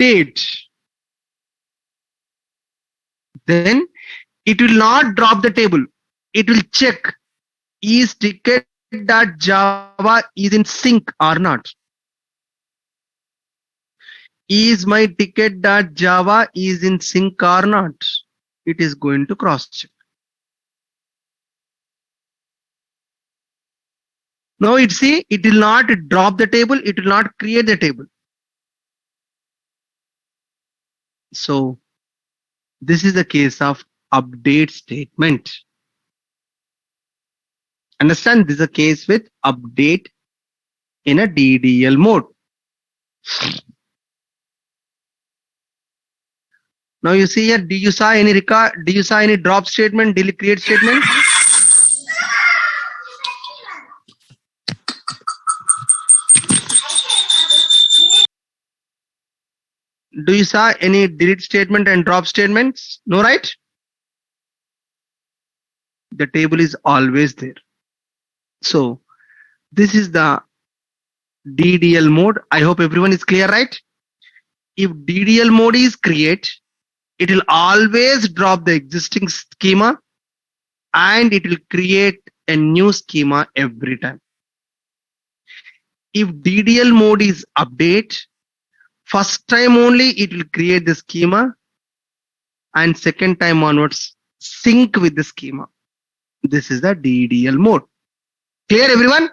update, then it will not drop the table. It will check is ticket.java is in sync or not. Is my ticket.java is in sync or not? It is going to cross check. Now it see, it will not drop the table, it will not create the table. So this is the case of update statement. Understand, this is a case with update in a DDL mode. Now you see here, do you saw any record? Do you saw any drop statement, delete create statement? Do you saw any delete statement and drop statements? No, right? The table is always there. So this is the DDL mode. I hope everyone is clear, right? If DDL mode is create, it will always drop the existing schema and it will create a new schema every time. If DDL mode is update, first time only it will create the schema and second time onwards sync with the schema. This is the DDL mode. Clear everyone?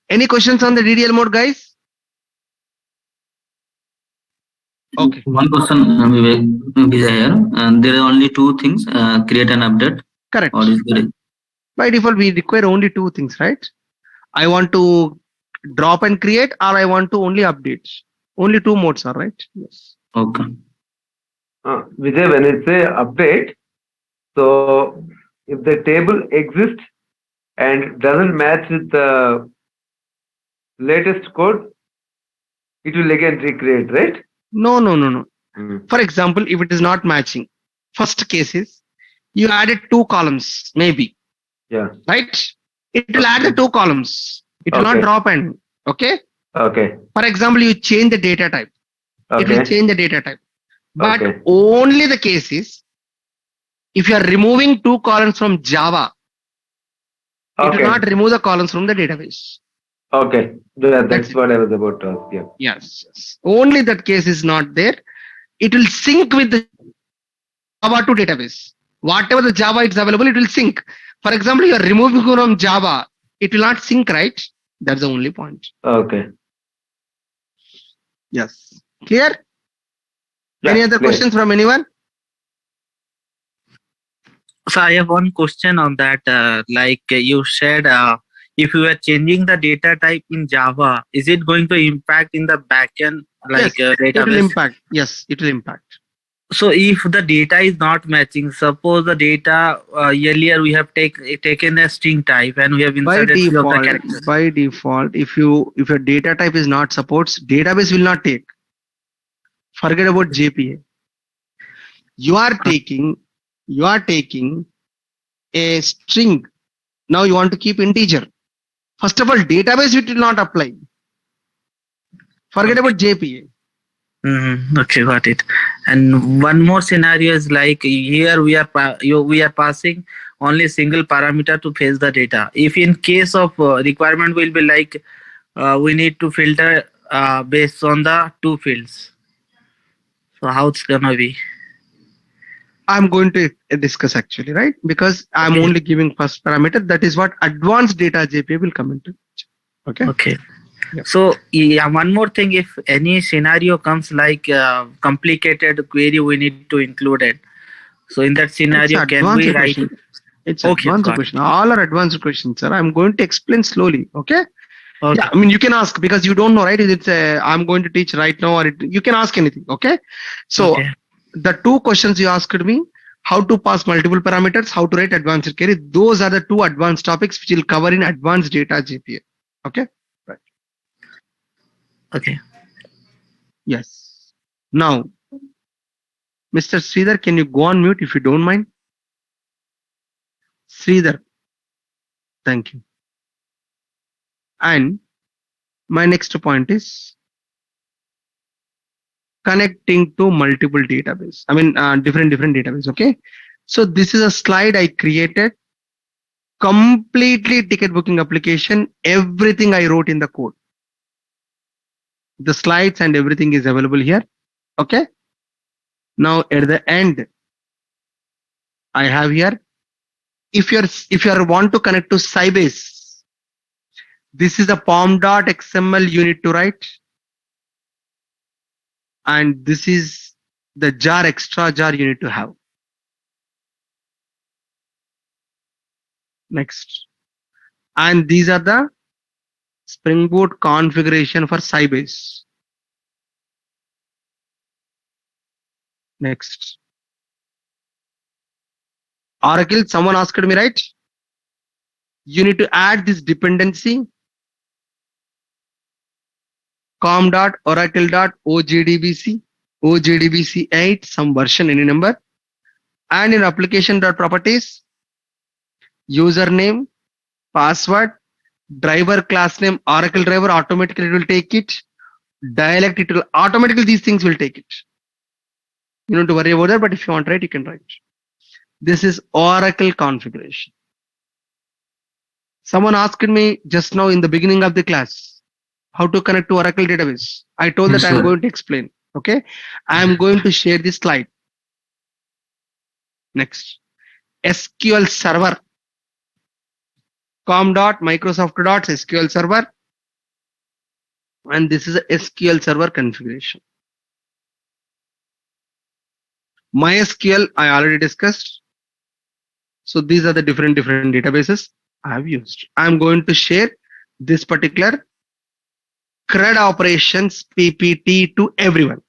Any questions on the DDL mode, guys? Okay. One question, Vijay here. And there are only two things: create and update. Correct. Or is there? By default, we require only two things, right? I want to drop and create, or I want to only update. Only two modes are right. Yes. Okay. Vijay, when it's a update, so if the table exists and doesn't match with the latest code, it will again recreate, right? No. For example, if it is not matching, first case is you added two columns, maybe. Yeah. Right? It will add the two columns. It will not drop and okay. Okay. For example, you change the data type. It will change the data type. But only the case is if you are removing two columns from Java, it will not remove the columns from the database. Okay. That's what I was about to ask. Yeah. Yes. Only that case is not there. It will sync with the Java to database. Whatever the Java is available, it will sync. For example, you are removing from Java, it will not sync, right? That's the only point. Okay. Yes. Clear? Yeah, Any other questions from anyone? So I have one question on that. Like you said, if you are changing the data type in Java, is it going to impact in the backend? Like yes, database? it will impact. Yes, it will impact. So if the data is not matching, suppose the data earlier we have taken a string type and we have inserted few of the characters. By default, if your data type is not supports, database will not take. Forget about JPA. You are taking a string. Now you want to keep integer. First of all, database it will not apply. Forget about JPA. Okay, got it. And one more scenario is like here we are passing only single parameter to fetch the data. If in case of requirement will be like we need to filter based on the two fields. So how it's gonna be? I'm going to discuss actually, right? Because I'm only giving first parameter. That is what advanced data JPA will come into. Okay. Okay. Yep. So yeah, one more thing, if any scenario comes like complicated query, we need to include it. So in that scenario, can we write? It's advanced question. All are advanced questions, sir. I'm going to explain slowly. Okay. Yeah, I mean you can ask because you don't know, right? It's I'm going to teach right now, or you can ask anything. Okay. So the two questions you asked me: how to pass multiple parameters, how to write advanced query. Those are the two advanced topics which will cover in advanced data JPA. Okay. Right. Okay. Yes. Now, Mr. Sridhar, can you go on mute if you don't mind? Sridhar. Thank you. And my next point is connecting to multiple database. I mean, different database. Okay. So this is a slide I created, completely ticket booking application. Everything I wrote in the code, the slides and everything is available here. Okay. Now at the end, I have here, if you want to connect to Sybase, this is a pom.xml you need to write, and this is the jar, extra jar you need to have. Next, and these are the Springboot configuration for Sybase. Next, Oracle, someone asked me, right? You need to add this dependency com.oracle.ogdbc, OGDBC 8, some version, any number, and in application.properties, username, password, driver class name, Oracle driver, automatically it will take it. Dialect, it will automatically, these things will take it. You don't have to worry about that, but if you want to write, you can write. This is Oracle configuration. Someone asked me just now in the beginning of the class how to connect to Oracle database. I told Yes, that I'm sir. going to explain. Okay. I'm going to share this slide. Next, SQL server, com.microsoft.sql server, and this is a SQL server configuration. MySQL I already discussed. So these are the different databases I have used. I'm going to share this particular CRUD operations PPT to everyone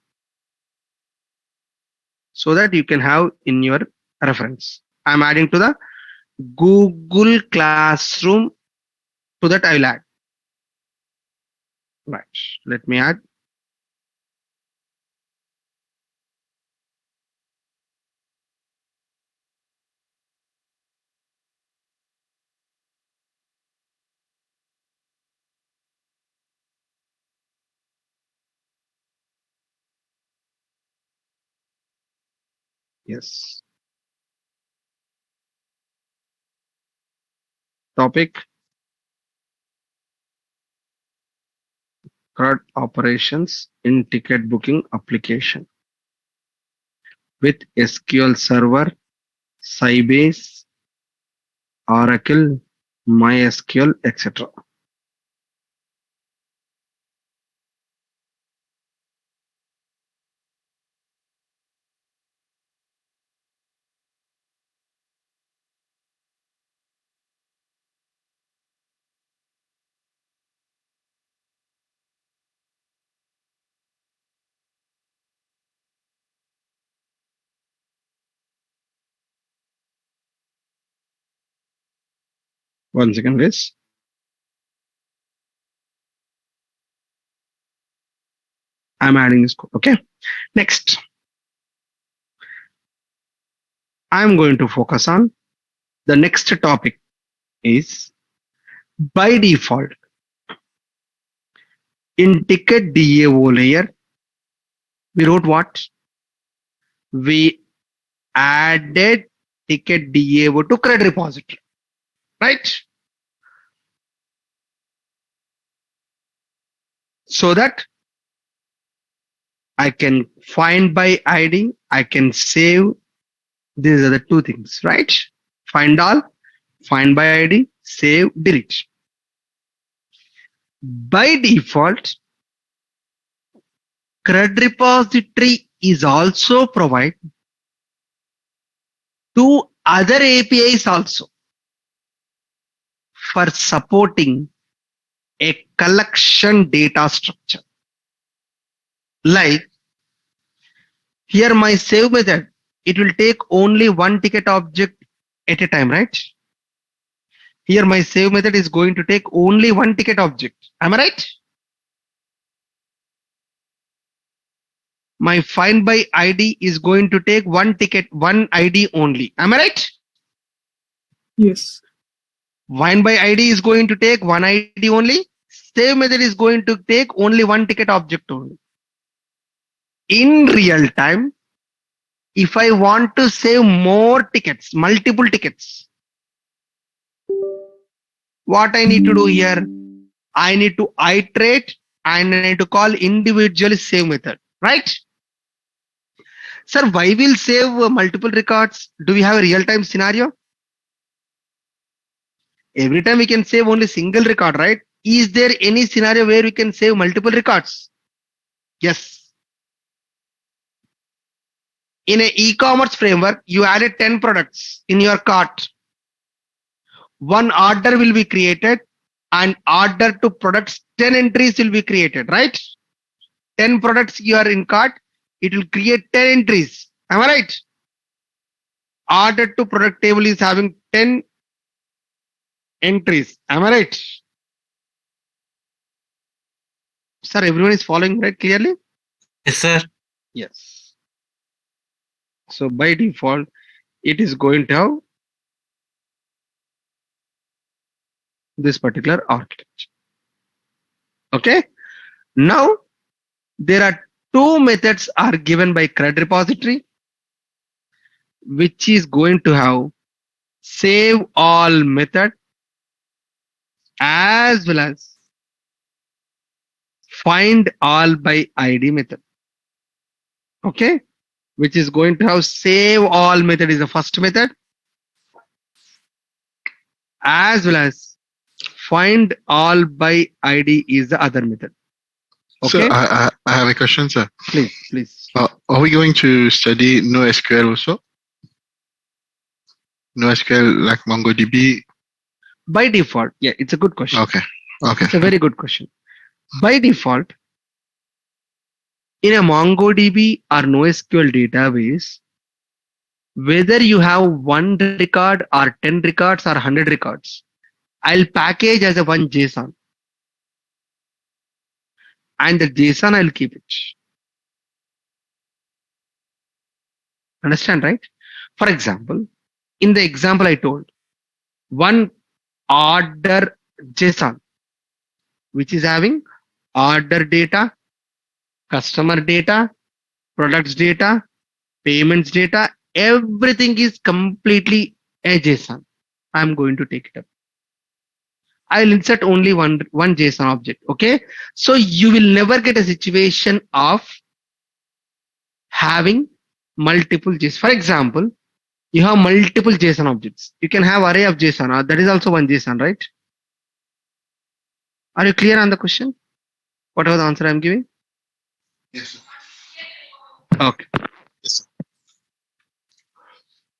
so that you can have in your reference. I'm adding to the Google Classroom. To that I will add. Right. Let me add. Yes. Topic: CRUD operations in ticket booking application with SQL Server, Sybase, Oracle, MySQL, etc. One second, please. I'm adding this code. Okay. Next, I'm going to focus on the next topic is by default in ticket DAO layer, we wrote what? We added ticket DAO to CRUD repository, right? So that I can find by ID, I can save. These are the two things, right? Find all, find by ID, save, delete. By default, CRUD repository is also provide two other APIs also for supporting a collection data structure. Like here my save method, it will take only one ticket object at a time, right? Here my save method is going to take only one ticket object. Am I right? My find by ID is going to take one ticket, one ID only. Am I right? Yes. Find by ID is going to take one ID only. Save method is going to take only one ticket object only. in real time, if I want to save more tickets, multiple tickets, what I need to do here? I need to iterate and I need to call individual save method, right? Sir, why will save multiple records? Do we have a real-time scenario? Every time we can save only single record, right? Is there any scenario where we can save multiple records? Yes. In an e-commerce framework, you added 10 products in your cart. One order will be created and order to products 10 entries will be created, right? 10 products you are in cart, it will create 10 entries. Am I right? Order to product table is having 10 entries. Am I right? Sir, everyone is following right clearly? Yes, sir. Yes. So by default, it is going to have this particular architecture. Okay. Now there are two methods are given by CRUD repository, which is going to have save all method as well as find all by ID method. Okay. Which is going to have save all method is the first method as well as find all by ID is the other method. So Okay. I have a question, sir. Please. Are we going to study NoSQL also? NoSQL like MongoDB? By default, yeah, it's a good question. Okay. It's a very good question. By default, in a MongoDB or NoSQL database, whether you have one record or 10 records or 100 records, I'll package as a one JSON. And the JSON, I'll keep it. Understand, right? For example, in the example I told, one order JSON, which is having order data, customer data, products data, payments data, everything is completely a JSON. I'm going to take it up. I'll insert only one JSON object. Okay. So you will never get a situation of having multiple JSON. For example, you have multiple JSON objects. You can have array of JSON. That is also one JSON, right? Are you clear on the question? Whatever the answer I'm giving? Yes, sir. Okay. Yes, sir.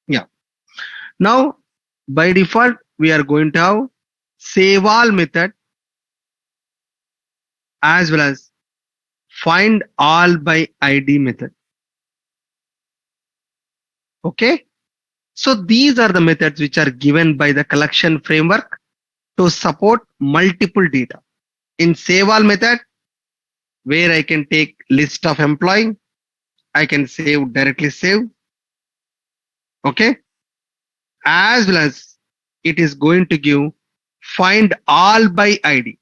Yeah. Now, by default, we are going to have save all method as well as find all by ID method. Okay. So these are the methods which are given by the collection framework to support multiple data. In save all method, where I can take list of employee, I can save directly save. Okay. As well as it is going to give find all by ID.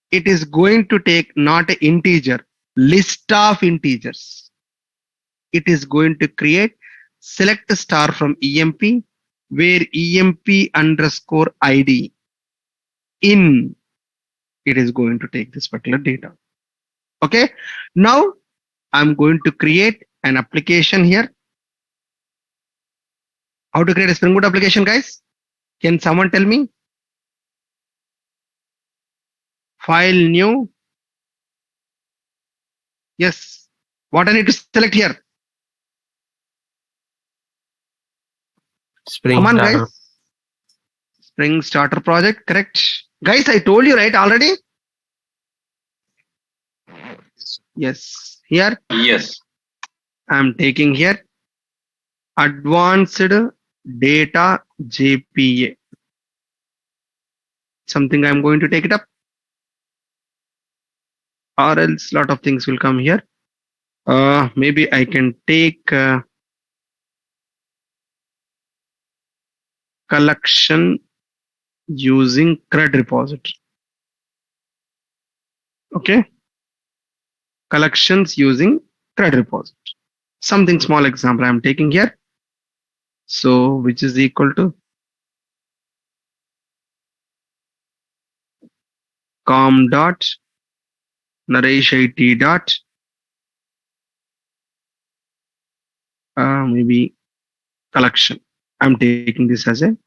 It is going to take not an integer, list of integers. It is going to create select star from EMP where EMP underscore ID in it is going to take this particular data. Okay. Now I'm going to create an application here. How to create a Spring Boot application, guys? Can someone tell me? File new. Yes. What I need to select here? Spring Come on, Starter. guys. Spring Starter project, correct? Guys, I told you, right, already? Yes. Here, Yes. I'm taking here advanced data JPA. Something I'm going to take it up. Or else lot of things will come here. Maybe I can take collection using CRUD repository. Okay. Collections using thread repository. Something small example I'm taking here. So which is equal to com dot naresh it dot maybe collection. I'm taking this as a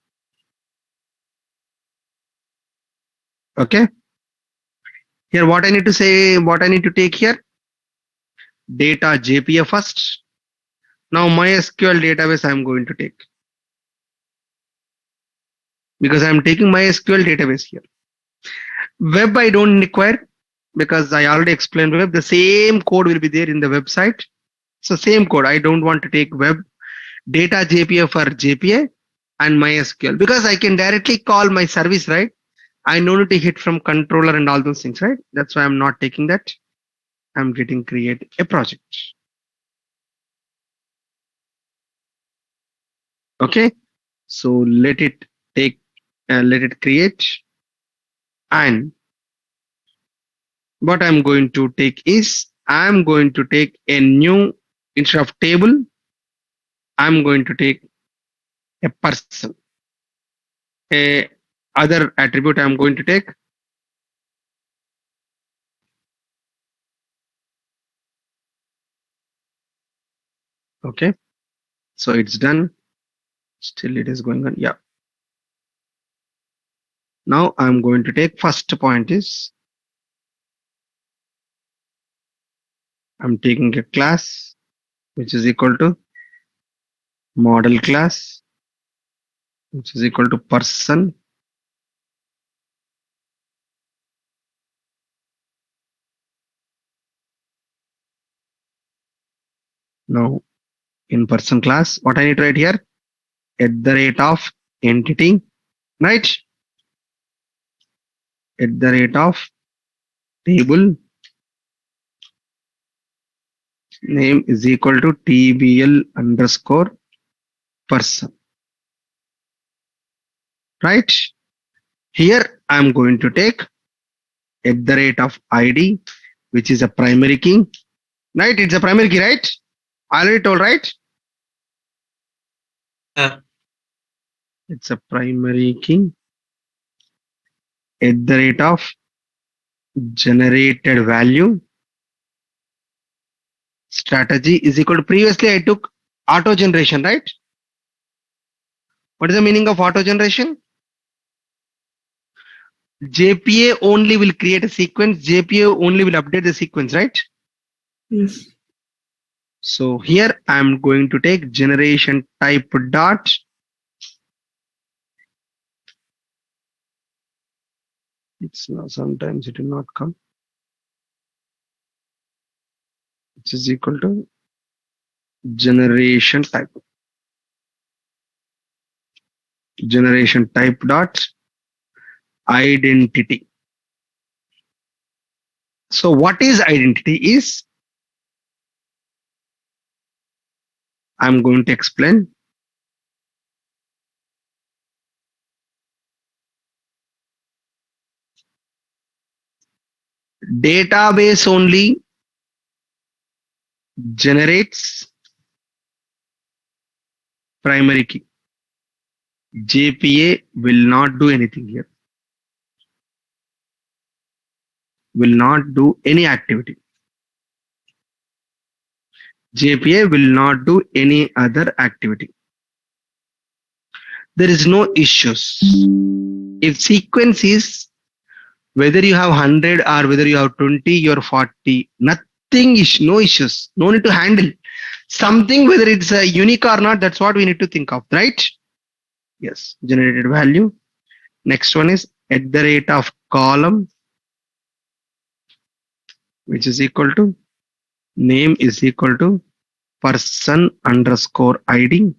okay. Here what I need to say, what I need to take here, data JPA first. Now MySQL database I'm going to take because I'm taking MySQL database here. Web I don't require because I already explained web. The same code will be there in the website. So same code. I don't want to take web data JPA for JPA and MySQL because I can directly call my service, right? I no need to hit from controller and all those things, right? That's why I'm not taking that. I'm getting create a project. Okay. So let it take, let it create. And what I'm going to take is I'm going to take a new, instead of table, I'm going to take a person. A other attribute I'm going to take. Okay. So it's done. Still it is going on. Yeah. Now I'm going to take first point is I'm taking a class which is equal to model class which is equal to person. Now in person class, what I need to write here at the rate of entity, right? At the rate of table name is equal to tbl underscore person, right? Here I'm going to take at the rate of id, which is a primary key, right? It's a primary key, right? I already told, right? Yeah. It's a primary key at the rate of generated value strategy is equal to, previously I took auto generation, right? What is the meaning of auto generation? JPA only will create a sequence, JPA only will update the sequence, right? Yes. So here I'm going to take generation type dot it's not, sometimes it will not come, which is equal to generation type dot identity. So what is identity is, I'm going to explain. Database only generates primary key. JPA will not do anything here. Will not do any activity. JPA will not do any other activity. There is no issues. If sequence is whether you have 100 or whether you have 20 or 40, nothing is, no issues, no need to handle something, whether it's a unique or not. That's what we need to think of, right? Yes, generated value. Next one is at the rate of column, which is equal to name is equal to person underscore id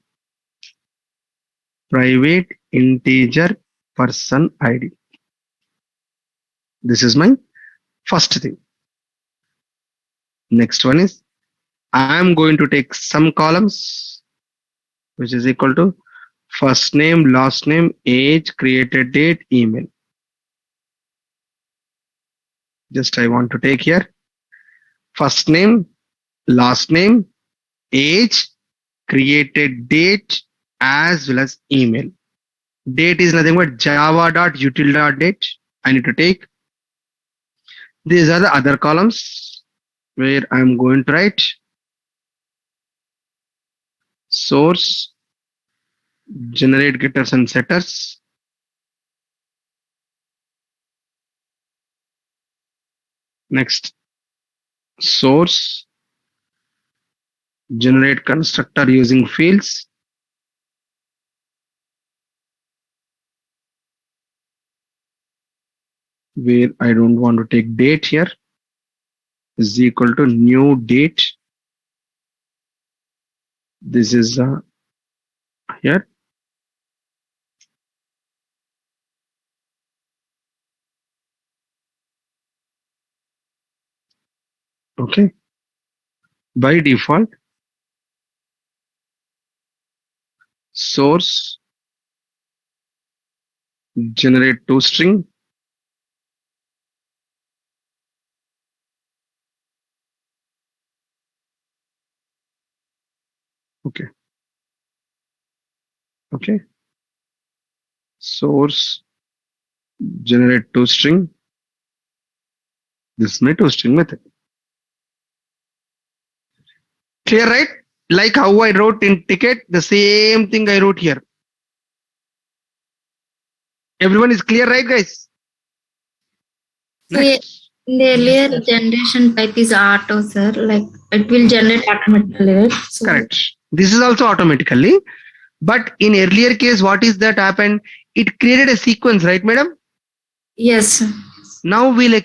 private integer person id. This is my first thing. Next one is I am going to take some columns which is equal to first name, last name, age, created date, email. Just I want to take here first name last name, age, created date, as well as email. Date is nothing but java.util.date. I need to take. These are the other columns where I'm going to write source, generate getters and setters. Next, source, generate constructor using fields. Where I don't want to take date here is equal to new date. This is here. Okay. By default, source generate toString. Okay. Okay. Source generate toString. This is my toString method. Clear, right? Like how I wrote in ticket, the same thing I wrote here. Everyone is clear, right, guys? So Next. in the earlier generation type is auto, sir. Like it will generate automatically, right? So, Correct. This is also automatically. But in earlier case, what is that happened? It created a sequence, right, madam? yes. Sir. Now we'll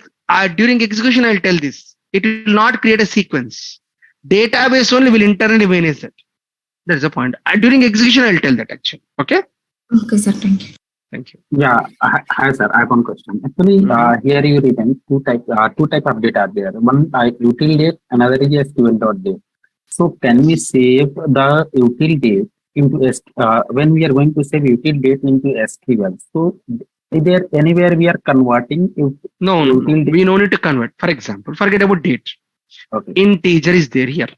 during execution, I'll tell this. It will not create a sequence. Database only will internally manage that. That's the point. During execution, I'll tell that actually. Okay. Okay, sir. Thank you. Thank you. Yeah, hi sir. I have one question. Actually, here you written two type of data are there. One util date, another is SQL dot date. So can we save the util date into when we are going to save util date into SQL? So is there anywhere we are converting? No, we no need to convert. For example, forget about date. Okay. Integer is there here.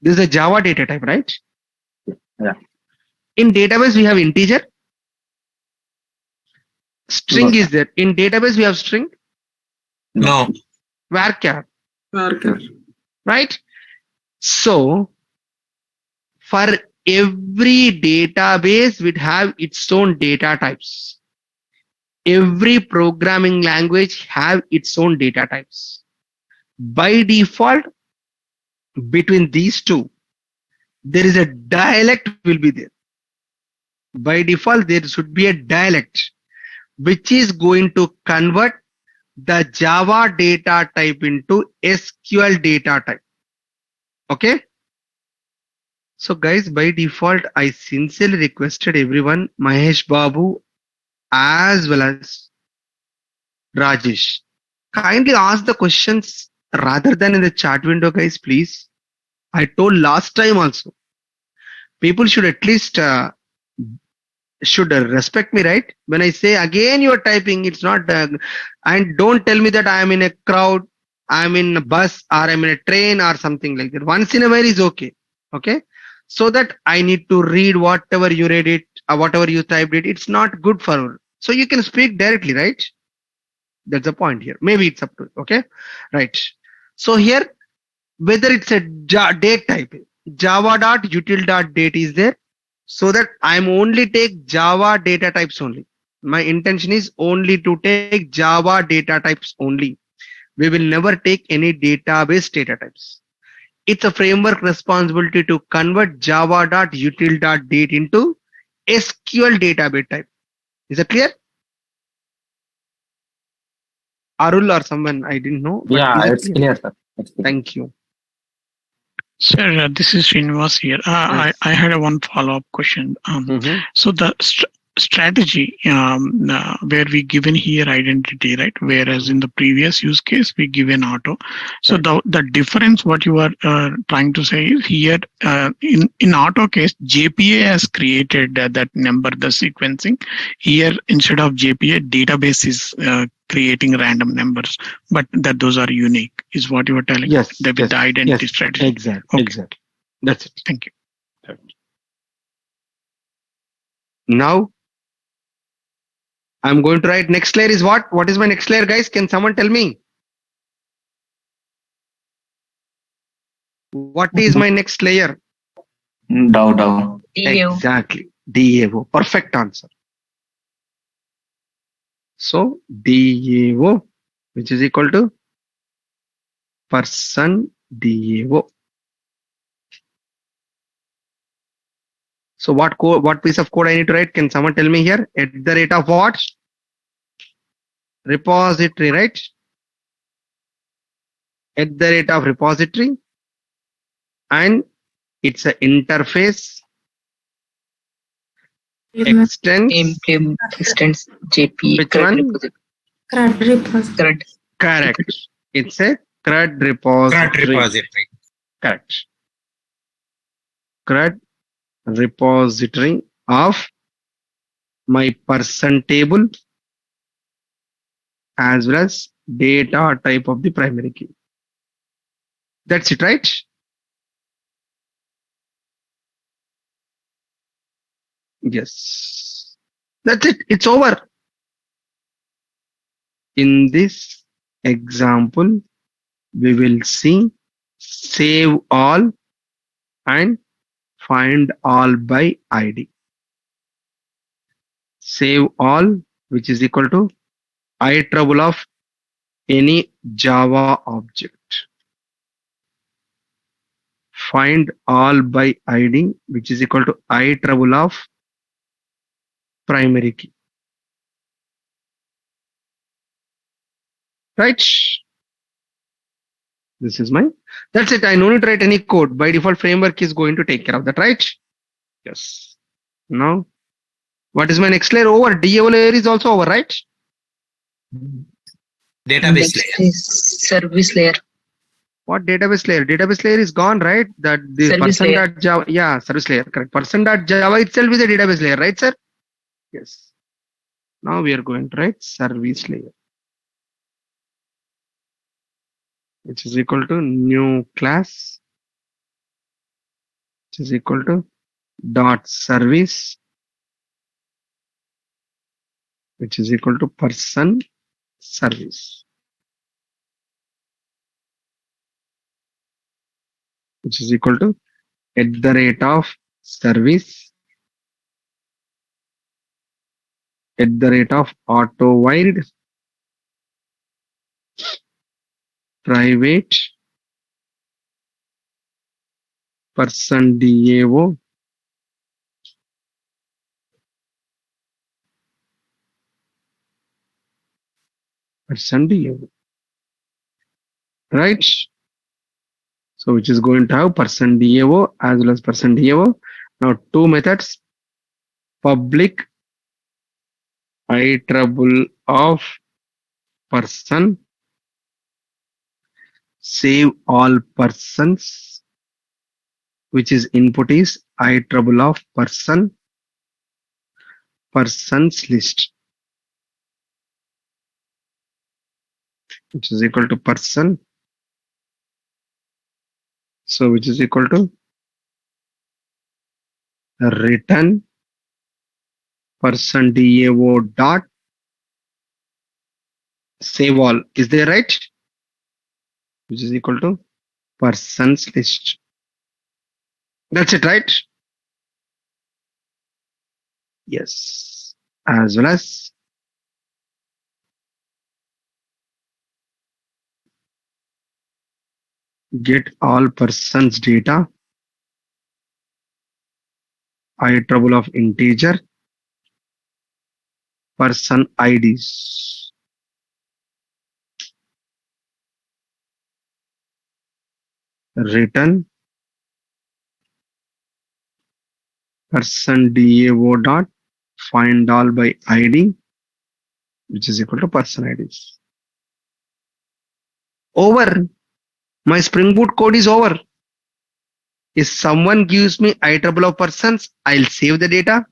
This is a Java data type, right? Yeah. In database, we have integer. String is there. In database, we have string. No. Varchar. Varchar. Right? So, for every database, would have its own data types. Every programming language have its own data types. By default, between these two, there is a dialect will be there. By default, there should be a dialect which is going to convert the Java data type into SQL data type. Okay. So guys, by default, I sincerely requested everyone, Mahesh Babu as well as Rajesh, kindly ask the questions rather than in the chat window, guys, please. I told last time also, people should at least should respect me, right? When I say again you are typing, it's not and don't tell me that I am in a crowd, I'm in a bus or I'm in a train or something like that. Once in a while is okay. Okay. So that I need to read whatever you read it or whatever you typed it. It's not good for. So you can speak directly, right? That's the point here. Maybe it's up to you. Okay. Right. So here, whether it's a date type, java.util.date is there, so that I'm only take Java data types only. My intention is only to take Java data types only. We will never take any database data types. It's a framework responsibility to convert java.util.date into SQL database type. Is that clear? Arul or someone, I didn't know. But Yeah, is it it's clear, sir. It's clear. Thank you. Sir, this is Srinivas here. I had a one follow-up question. So the strategy where we given here identity, right? Whereas in the previous use case we given auto. So the difference what you are trying to say is here in auto case JPA has created that number, the sequencing. Here instead of JPA, database is creating random numbers, but that those are unique is what you were telling. Yes, With yes, the identity yes, strategy. exactly, Okay. exactly. That's it. Thank you. Now I'm going to write next layer is what? What is my next layer, guys? Can someone tell me? What is my next layer? Dow. Exactly. DAO. Perfect answer. So DAO, which is equal to person DAO. So what code, what piece of code I need to write? Can someone tell me here? At the rate of what? Repository, right? At the rate of repository, and it's an interface extends Extends JP which one? CRUD repository. Correct. It's a CRUD repository. Correct. CRUD repository of my person table as well as data type of the primary key. That's it, right? Yes. That's it. It's over. In this example, we will see save all and find all by ID. Save all, which is equal to I trouble of any Java object. Find all by ID, which is equal to I trouble of primary key. Right? This is my, that's it. I no need to write any code. By default, framework is going to take care of that, right? Yes. Now, what is my next layer? Over. DAO layer is also over, right? Database layer. Service layer. What database layer? Database layer is gone, right? That the Service person layer. dot Java, yeah, service layer, correct. Person dot Java itself is a database layer, right, sir? Yes. Now we are going to write service layer, which is equal to new class, which is equal to dot service, which is equal to person service, which is equal to at the rate of service at the rate of auto wide private person DAO person DAO, right? So which is going to have person DAO as well as person DAO. Now two methods, public I trouble of person, save all persons, which is input is I trouble of person, persons list, which is equal to person. So which is equal to return person DAO dot save all. Is there right? Which is equal to persons list. That's it, right? Yes. As well as get all persons data, I trouble of integer, person IDs. Return person DAO dot find all by ID, which is equal to person IDs. Over. My Spring Boot code is over. If someone gives me IEEE of persons, I'll save the data.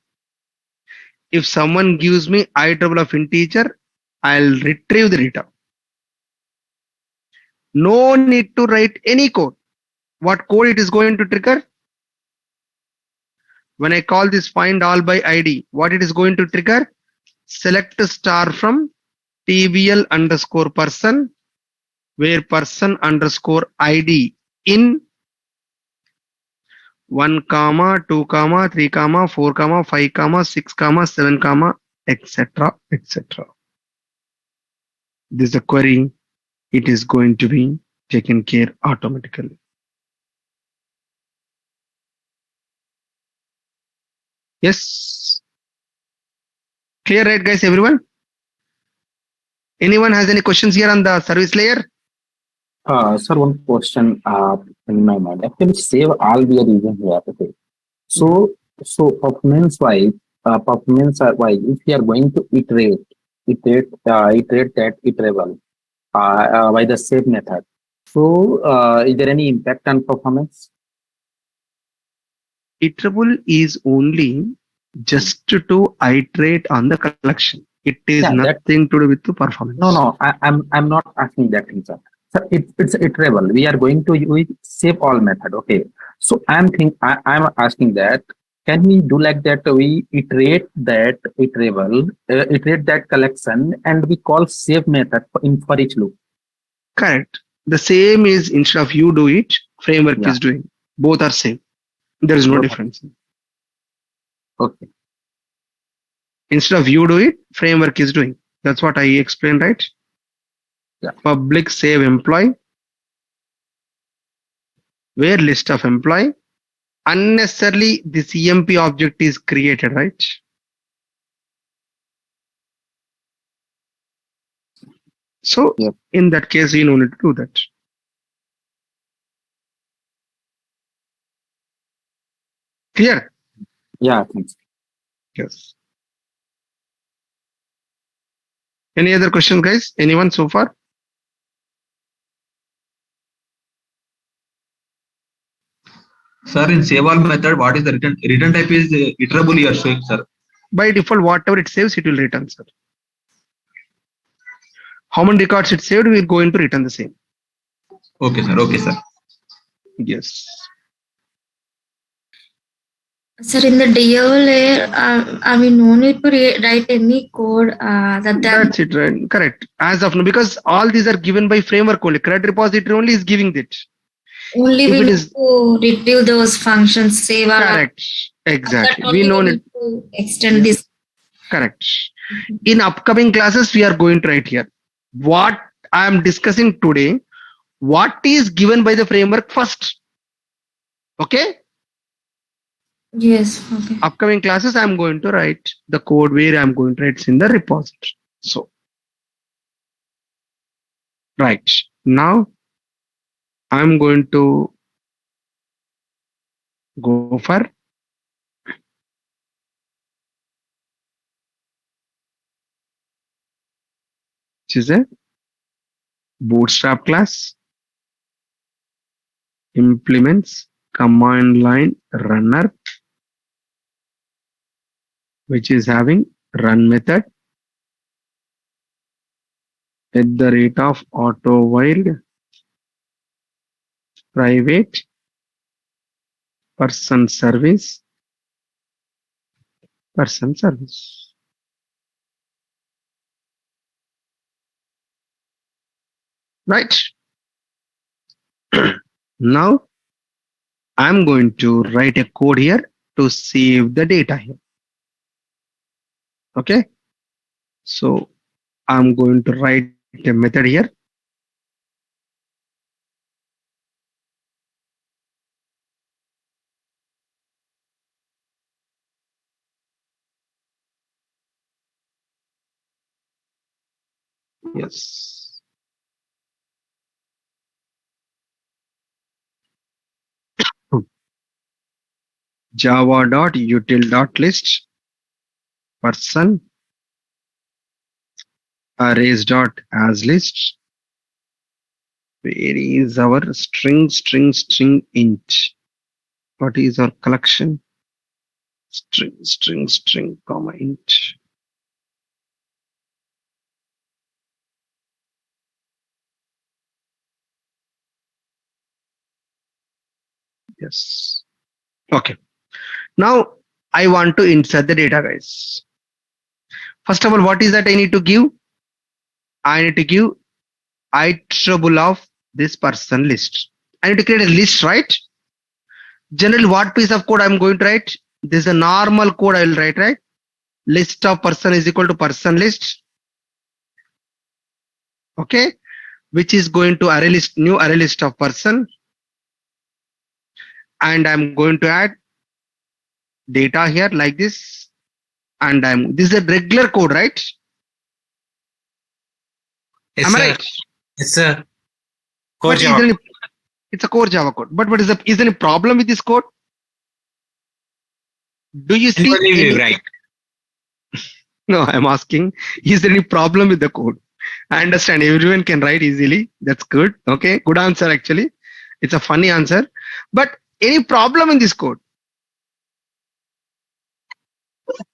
If someone gives me IEEE of integer, I'll retrieve the data. No need to write any code. What code it is going to trigger? When I call this find all by ID, what it is going to trigger? Select star from TBL underscore person, where person underscore ID in 1 comma 2 comma 3 comma 4 comma 5 comma 6 comma 7 comma etc etc. This is a query. It is going to be taken care automatically. Yes. Clear, right, guys? Everyone? Anyone has any questions here on the service layer? Sir, one question in my mind. Actually, save all we are using here. Okay. So performance wise, if we are going to iterate that iterable by the save method. So, is there any impact on performance? Iterable is only just to iterate on the collection. It is Yeah, that nothing to do with the performance. no. I'm not asking that thing, sir. So it's iterable. We are going to use save all method. Okay. So I'm asking that can we do like that? We iterate that iterate that collection, and we call save method for each loop. Correct. The same is instead of you do it, framework Yeah. is doing. Both are same. There is no Both are- difference. Okay. Instead of you do it, framework is doing. That's what I explained, right? Yeah. Public save employee, where list of employee. Unnecessarily, the CMP object is created, right? So Yep. in that case, you no need to do that. Clear? Yeah. Thanks. Yes. Any other question, guys? Anyone so far? Sir, in save all method, what is the return type is iterable you are showing, sir. By default, whatever it saves, it will return, sir. How many records it saved, we will go into return the same. Okay, sir. Okay, sir. Yes. Sir, in the DO layer, we no need to write any code That's it, right? Correct. As of now, because all these are given by framework only. CRUD repository only is giving it. only If we it need is to retrieve those functions, save all. correct, That exactly. only We know we it. need to extend Yeah. this. Correct. In upcoming classes, we are going to write here. What I am discussing today, what is given by the framework first. Okay? Yes, okay. Upcoming classes, I am going to write the code where I am going to write in the repository. So, right now, I am going to go for which is a bootstrap class implements command line runner, which is having run method at the rate of auto while private person service. Right. Now I'm going to write a code here to save the data here. Okay. So I'm going to write a method here. Yes. Java.util.list person arrays dot as list. Where is our string int? What is our collection? String comma int. Yes. Okay. Now I want to insert the data, guys. First of all, what is that I need to give? I need to give iterable of this person list. I need to create a list, right? Generally, what piece of code I'm going to write? This is a normal code I will write, right? List of person is equal to person list. Okay, which is going to array list, new array list of person, and I'm going to add data here like this, and this is a regular code, right? Yes, Am I sir. right? Yes, sir. Core But is Java. there any, it's a core Java code. But is there any problem with this code? Do you see Manually any? right. No, I'm asking, is there any problem with the code? I understand everyone can write easily. That's good. Okay, good answer actually. It's a funny answer. But any problem in this code?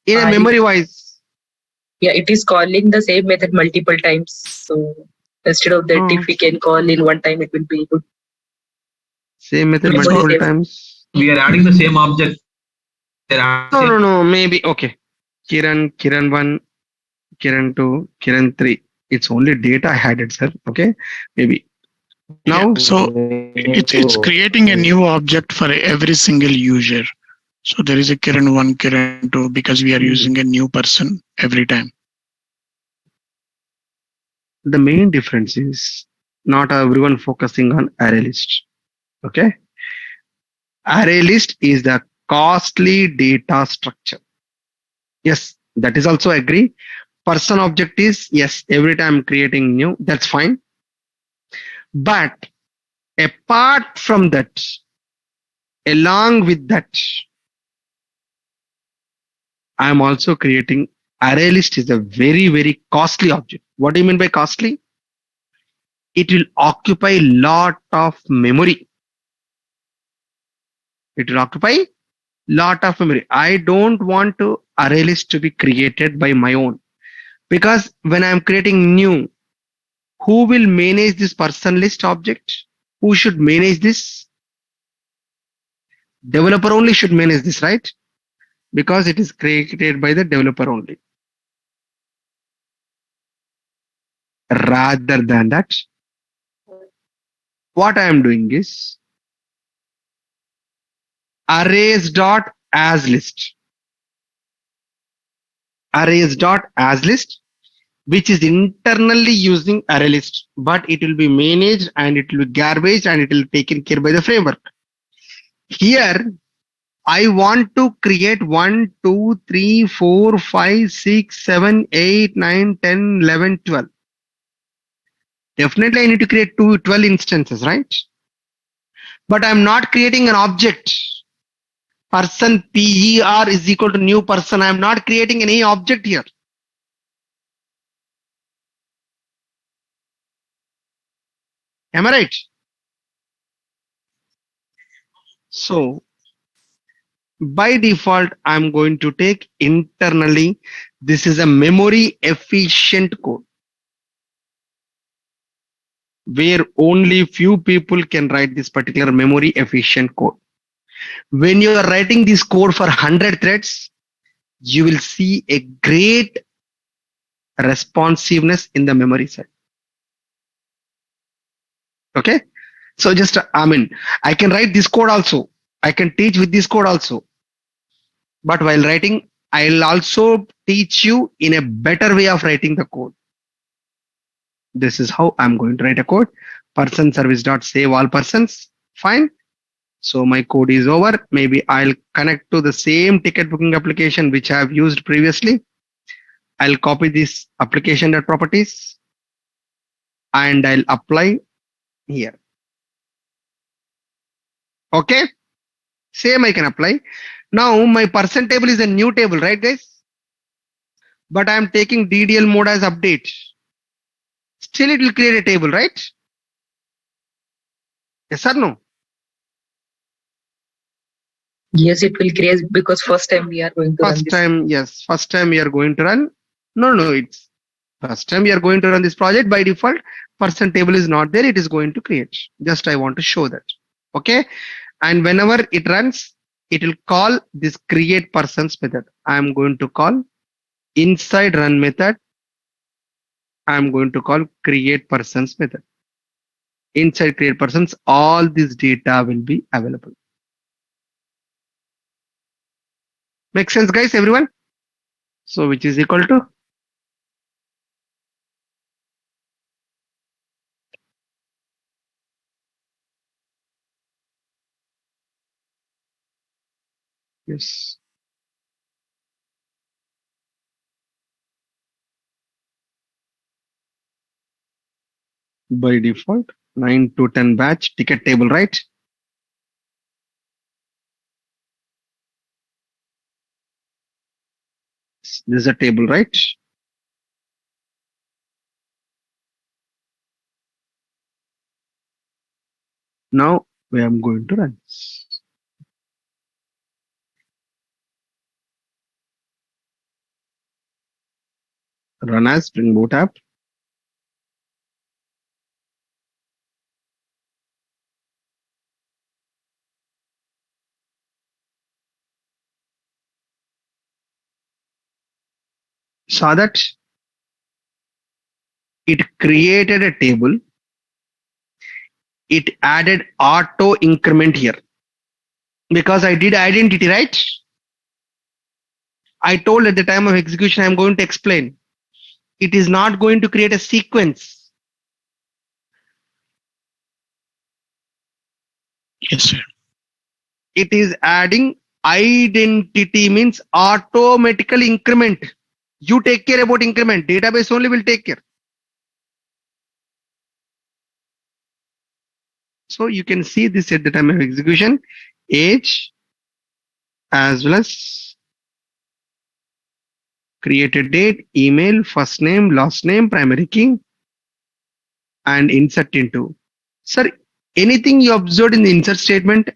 In a I, memory wise? yeah, it is calling the same method multiple times. So instead of that, if we can call in one time, it will be good. Same method Memory multiple save. times. We are adding the same object. No. Maybe okay. Kiran 1, Kiran 2, Kiran 3. It's only data I added, sir. Okay. Maybe. Now, So it's creating a new object for every single user. So there is a Kiran 1, Kiran 2 because we are using a new person every time. the main difference is not everyone focusing on array list. Okay. Array list is the costly data structure. Yes, that is also agree. Person object is yes, every time creating new, that's fine. But apart from that, along with that, I am also creating array list is a very costly object. What do you mean by costly? It will occupy lot of memory. It will occupy lot of memory. I don't want to array list to be created by my own, because when I am creating new, who will manage this person list object? Who should manage this? Developer only should manage this, right? Because it is created by the developer only. Rather than that, what I am doing is arrays dot as list. Arrays dot as list, which is internally using array list, but it will be managed and it will be garbage and it will be taken care by the framework. Here, I want to create 1, 2, 3, 4, 5, 6, 7, 8, 9, 10, 11, 12. Definitely I need to create 12 instances, right? But I'm not creating an object. Person PER is equal to new person. I'm not creating any object here. Am I right? So by default, I'm going to take internally. This is a memory efficient code where only few people can write this particular memory efficient code. When you are writing this code for 100 threads, you will see a great responsiveness in the memory side. Okay. So just, I can write this code also. I can teach with this code also. But while writing, I'll also teach you in a better way of writing the code. This is how I'm going to write a code. Person service dot save all persons. Fine. So my code is over. Maybe I'll connect to the same ticket booking application which I have used previously. I'll copy this application.properties and I'll apply here. Okay. Same I can apply. Now my person table is a new table, right guys? but I'm taking DDL mode as update. Still it will create a table, right? Yes or no? Yes, it will create because first time we are going to run First this. time, yes. First time we are going to run. No, it's first time we are going to run this project. By default, person table is not there. It is going to create. Just I want to show that. Okay. And whenever it runs, it will call this create persons method. I'm going to call inside run method. I'm going to call create persons method. Inside create persons, all this data will be available. Make sense, guys, everyone? So which is equal to yes. By default, 9 to 10 batch ticket table, right? This is a table, right? Now we am going to run. Run as Springboot app. Saw that it created a table. It added auto increment here because I did identity, right? I told at the time of execution, I'm going to explain. It is not going to create a sequence. Yes, sir. It is adding identity means automatical increment. You take care about increment. Database only will take care. So you can see this at the time of execution, age as well as created date, email, first name, last name, primary key, and insert into. Sir, anything you observed in the insert statement,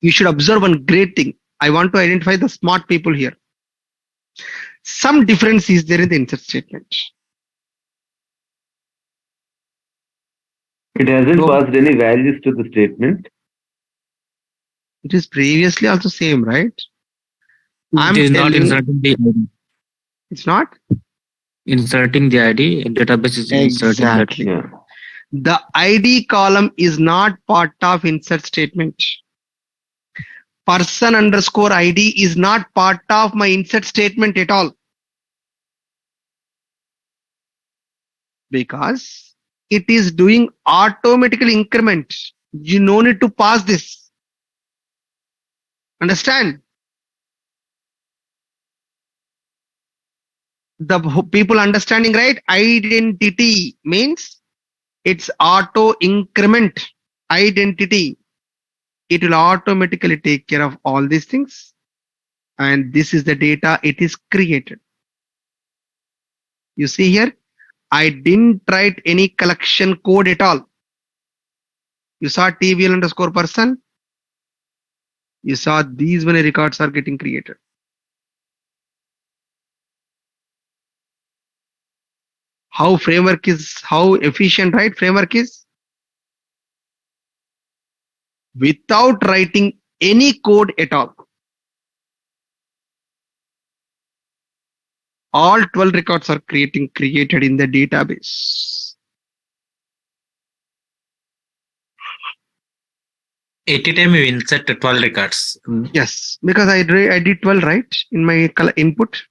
you should observe one great thing. I want to identify the smart people here. Some difference is there in the insert statement. It hasn't So passed any values to the statement. it is previously also same, right? I'm It is not telling inserting the ID. it's not Inserting the ID, database is inserting that. exactly. Yeah. The ID column is not part of insert statement. Person underscore ID is not part of my insert statement at all. Because it is doing automatically increment. You no need to pass this. Understand? The people understanding, right? Identity means it's auto increment. Identity. It will automatically take care of all these things. And this is the data it is created. You see here, I didn't write any collection code at all. You saw TVL underscore person. You saw these many records are getting created. How framework is, how efficient, right? Framework is without writing any code at all. All 12 records are created in the database. 80 time you insert 12 records. Yes, because I did 12, right? In my input.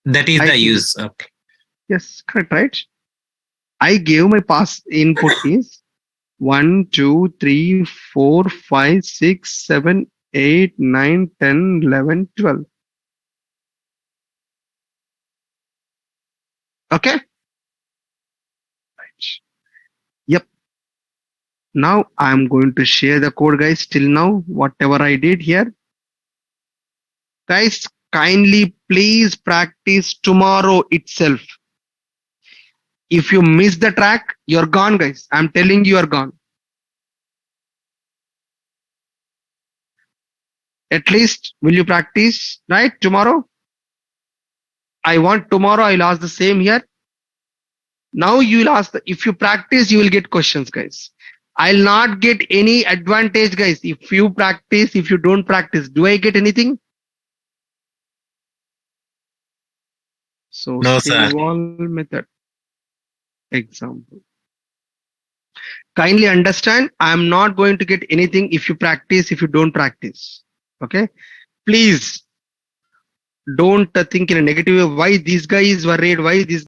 That is I the think- use. Okay. Yes, correct, right? I gave my pass input is 1, 2, 3, 4, 5, 6, 7, 8, 9, 10, 11, 12. Okay? Right. Yep. Now I'm going to share the code, guys. Till now, whatever I did here, guys, kindly please practice tomorrow itself. If you miss the track, you're gone, guys. I'm telling you, you're gone. At least, will you practice, right? Tomorrow? I want tomorrow, I'll ask the same here. Now you will ask, if you practice, you will get questions, guys. I'll not get any advantage, guys. If you practice, if you don't practice, do I get anything? So No, save sir. all method. Example. Kindly understand, I am not going to get anything if you practice, if you don't practice. Okay? Please don't think in a negative way. Why these guys were worried? Why this